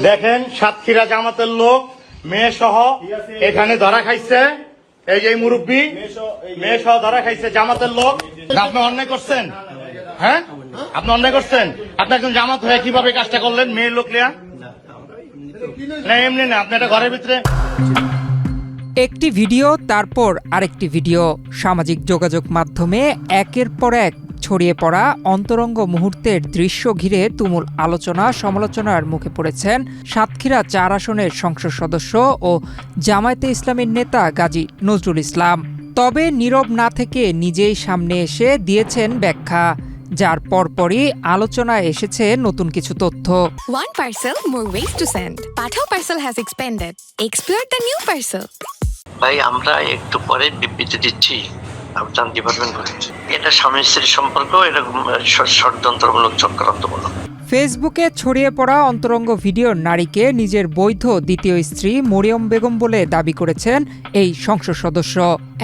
দেখেন সাতক্ষীরা জামাতের লোক মেয়ে সহ এখানে ধরা খাইছে। এই যে মুরব্বী মেয়ে সহ ধরা খাইছে জামাতের লোক। আপনি অন্যায় করছেন, হ্যাঁ আপনি অন্যায় করছেন। আপনি একজন জামাত হয়ে কিভাবে কাজটা করলেন মেয়ের লোক লিয়া? না এমনি না, আপনি একটা ঘরের ভিতরে। একটি ভিডিও, তারপর আরেকটি ভিডিও, সামাজিক যোগাযোগ মাধ্যমে একের পর এক ছড়িয়ে পড়া অন্তরঙ্গ মুহূর্তের দৃশ্য ঘিরে তুমুল আলোচনা সমালোচনার মুখে পড়েছেন সাতক্ষীরা ৪ আসনের সংসদ সদস্য ও জামায়াতে ইসলামীর নেতা গাজী নজরুল ইসলাম। তবে নীরব না থেকে নিজেই সামনে এসে দিয়েছেন ব্যাখ্যা, যার পরপরই আলোচনায় এসেছে নতুন কিছু তথ্য। One parcel, more ways to send. Pathao parcel has expanded. Explore the new parcel. ভাই আমরা একটু পরে বিবৃতি দিচ্ছি, আপনার ডিপার্টমেন্ট করে। এটা স্বামী স্ত্রীর সম্পর্ক, এটা ষড়যন্ত্রমূলক চক্রান্তমূলক। ফেসবুকে ছড়িয়ে পড়া অন্তরঙ্গ ভিডিওর নারীকে নিজের বৈধ দ্বিতীয় স্ত্রী মরিয়ম বেগম বলে দাবি করেছেন এই সংসদ সদস্য।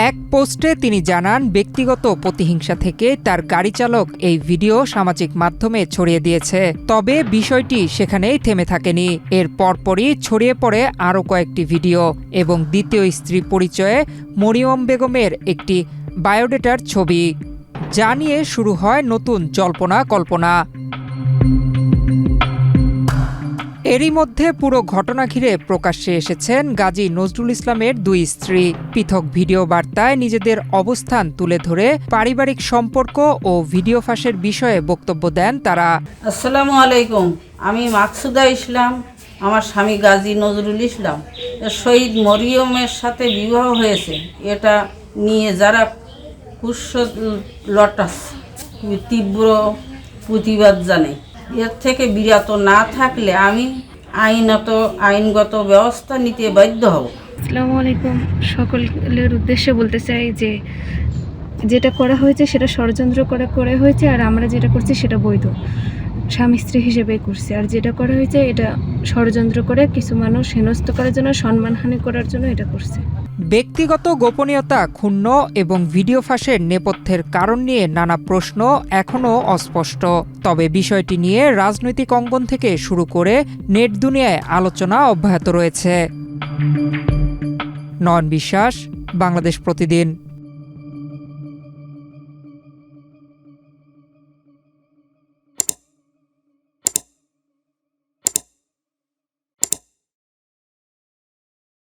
এক পোস্টে তিনি জানান, ব্যক্তিগত প্রতিহিংসা থেকে তার গাড়ি চালক এই ভিডিও সামাজিক মাধ্যমে ছড়িয়ে দিয়েছে। তবে বিষয়টি সেখানেই থেমে থাকেনি। এর পরপরই ছড়িয়ে পড়ে আরও কয়েকটি ভিডিও এবং দ্বিতীয় স্ত্রী পরিচয়ে মরিয়ম বেগমের একটি বায়োডেটার ছবি, যা নিয়ে শুরু হয় নতুন জল্পনা কল্পনা। এরই মধ্যে পুরো ঘটনা ঘিরে প্রকাশ্যে এসেছেন গাজী নজরুল ইসলামের 2 স্ত্রী। পৃথক ভিডিও বার্তায় নিজেদের অবস্থান তুলে ধরে পারিবারিক সম্পর্ক ও ভিডিও ফাঁসের বিষয়ে বক্তব্য দেন তারা। আসসালামু আলাইকুম, আমি মাকসুদা ইসলাম, আমার স্বামী গাজী নজরুল ইসলাম শহীদ মরিয়মের সাথে বিবাহ হয়েছে, এটা নিয়ে যারা কুৎসলটাস তীব্র প্রতিবাদ জানে। এর থেকে বিরত না থাকলে আমি আইনগত ব্যবস্থা নিতে বাধ্য হব। আসসালামু আলাইকুম, সকলের উদ্দেশ্যে বলতে চাই যে যেটা করা হয়েছে সেটা ষড়যন্ত্র করা হয়েছে, আর আমরা যেটা করছি সেটা বৈধ স্বামী স্ত্রী হিসেবে করছি। আর যেটা করা হয়েছে এটা ষড়যন্ত্র করে কিছু মানুষ হেনস্থ করার জন্য, সম্মানহানি করার জন্য এটা করছে। ব্যক্তিগত গোপনীয়তা ক্ষুণ্ণ এবং ভিডিও ফাঁসের নেপথ্যের কারণ নিয়ে নানা প্রশ্ন এখনও অস্পষ্ট। তবে বিষয়টি নিয়ে রাজনৈতিক অঙ্গন থেকে শুরু করে নেট দুনিয়ায় আলোচনা অব্যাহত রয়েছে। নয়ন বিশ্বাস, বাংলাদেশ প্রতিদিন।